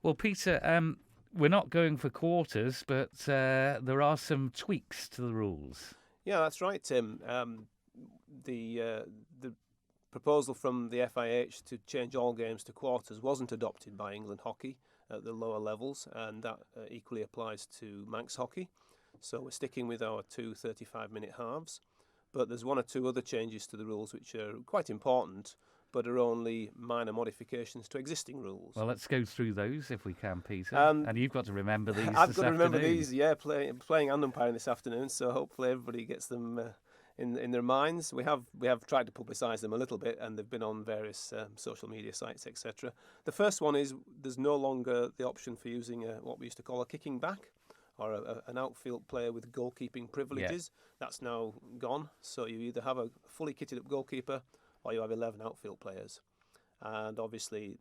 Well, Peter, we're not going for quarters, but there are some tweaks to the rules. Yeah, that's right, Tim. The proposal from the FIH to change all games to quarters wasn't adopted by England hockey at the lower levels, and that equally applies to Manx hockey. So we're sticking with our two 35-minute halves. But there's one or two other changes to the rules which are quite important, but are only minor modifications to existing rules. Well, let's go through those if we can, Peter. Um, And you've got to remember these I've this got to remember afternoon. these, yeah, playing and umpiring this afternoon, so hopefully everybody gets them in their minds. We have tried to publicise them a little bit, and they've been on various social media sites, etc. The first one is there's no longer the option for using what we used to call a kicking back, or an outfield player with goalkeeping privileges. That's now gone. So you either have a fully kitted up goalkeeper, or you have 11 outfield players. And obviously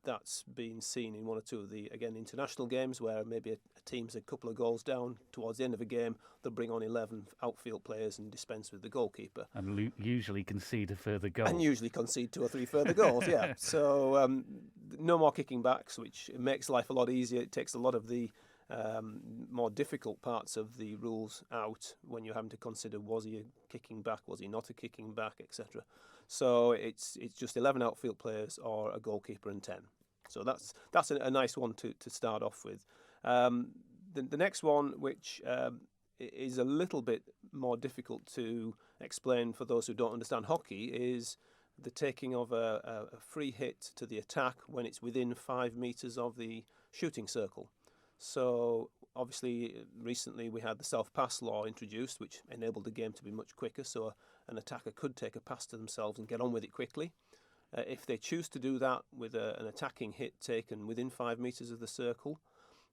that's been seen in one or two of the, again, international games where maybe a team's a couple of goals down towards the end of a game, they'll bring on 11 outfield players and dispense with the goalkeeper. And usually concede a further goal. And usually concede 2 or 3 further goals, yeah. So no more kicking backs, which makes life a lot easier. It takes a lot of the more difficult parts of the rules out when you're having to consider, was he a kicking back, was he not a kicking back, etc. So it's just 11 outfield players or a goalkeeper and 10. So that's a nice one to start off with. The next one, which is a little bit more difficult to explain for those who don't understand hockey, is the taking of a free hit to the attack when it's within 5 metres of the shooting circle. So obviously recently we had the self-pass law introduced, which enabled the game to be much quicker, so an attacker could take a pass to themselves and get on with it quickly. If they choose to do that with an attacking hit taken within 5 metres of the circle,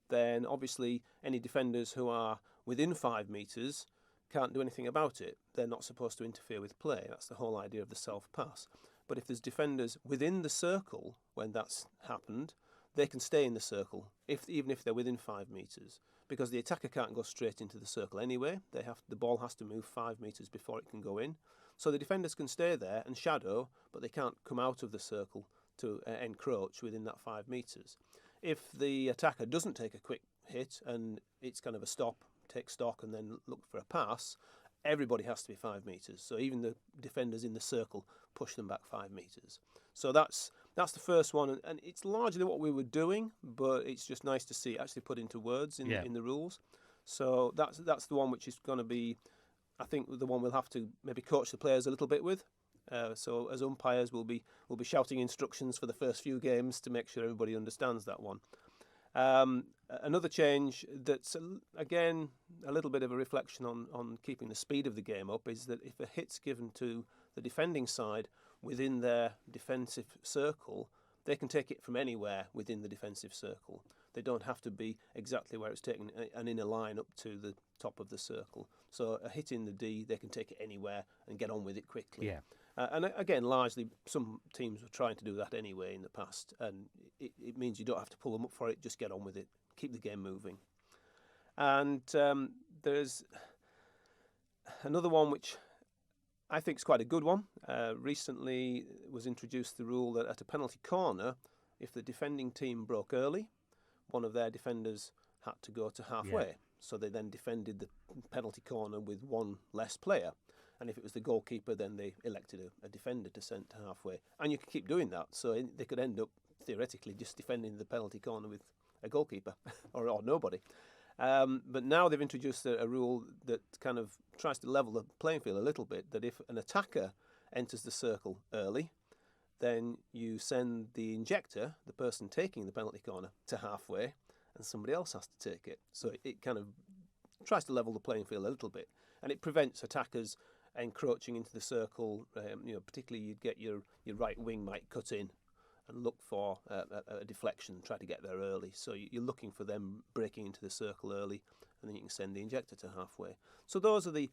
then obviously any defenders who are within 5 metres can't do anything about it. They're not supposed to interfere with play. That's the whole idea of the self-pass. But if there's defenders within the circle when that's happened, they can stay in the circle, even if they're within 5 metres, because the attacker can't go straight into the circle anyway. The ball has to move 5 metres before it can go in. So the defenders can stay there and shadow, but they can't come out of the circle to encroach within that 5 metres. If the attacker doesn't take a quick hit and it's kind of a stop, take stock and then look for a pass, everybody has to be 5 metres. So even the defenders in the circle push them back 5 metres. So that's the first one, and it's largely what we were doing, but it's just nice to see it actually put into words in the rules. So that's the one which is going to be, I think, the one we'll have to maybe coach the players a little bit with. So as umpires, we'll be shouting instructions for the first few games to make sure everybody understands that one. Another change that's, again, a little bit of a reflection on keeping the speed of the game up is that if a hit's given to the defending side within their defensive circle, they can take it from anywhere within the defensive circle. They don't have to be exactly where it's taken and in a line up to the top of the circle. So a hit in the D, they can take it anywhere and get on with it quickly. Yeah. And again, largely, some teams were trying to do that anyway in the past, and it means you don't have to pull them up for it, just get on with it, keep the game moving. And there's another one which I think is quite a good one. Recently was introduced the rule that at a penalty corner, if the defending team broke early, one of their defenders had to go to halfway. Yeah. So they then defended the penalty corner with one less player. And if it was the goalkeeper, then they elected a defender to send to halfway. And you could keep doing that. So they could end up, theoretically, just defending the penalty corner with a goalkeeper or nobody. But now they've introduced a rule that kind of tries to level the playing field a little bit, that if an attacker enters the circle early, then you send the injector, the person taking the penalty corner, to halfway, and somebody else has to take it. So it kind of tries to level the playing field a little bit. And it prevents attackers encroaching into the circle. Particularly you'd get your right wing might cut in and look for a deflection, try to get there early. So you're looking for them breaking into the circle early, and then you can send the injector to halfway. So those are the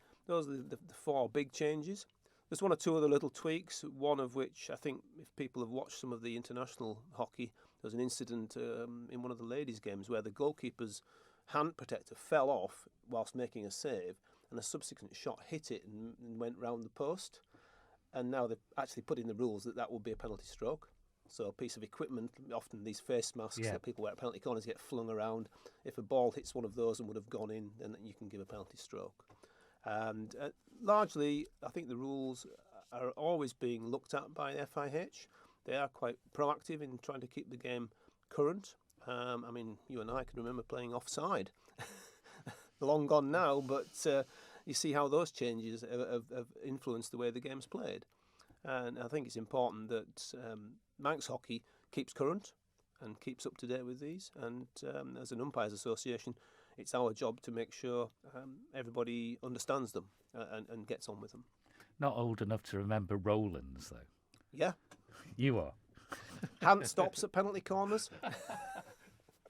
4 big changes. There's one or two other little tweaks, one of which I think if people have watched some of the international hockey, there was an incident in one of the ladies' games where the goalkeeper's hand protector fell off whilst making a save, and a subsequent shot hit it and went round the post. And now they've actually put in the rules that would be a penalty stroke. So a piece of equipment, often these face masks Yeah. that people wear at penalty corners, get flung around. If a ball hits one of those and would have gone in, then you can give a penalty stroke. And largely, I think the rules are always being looked at by the FIH. They are quite proactive in trying to keep the game current. I mean, you and I can remember playing offside. Long gone now, but you see how those changes have influenced the way the game's played. And I think it's important that Manx Hockey keeps current and keeps up to date with these. And as an Umpires Association, it's our job to make sure everybody understands them and gets on with them. Not old enough to remember Roland's, though. Yeah. You are. Hand stops at penalty corners.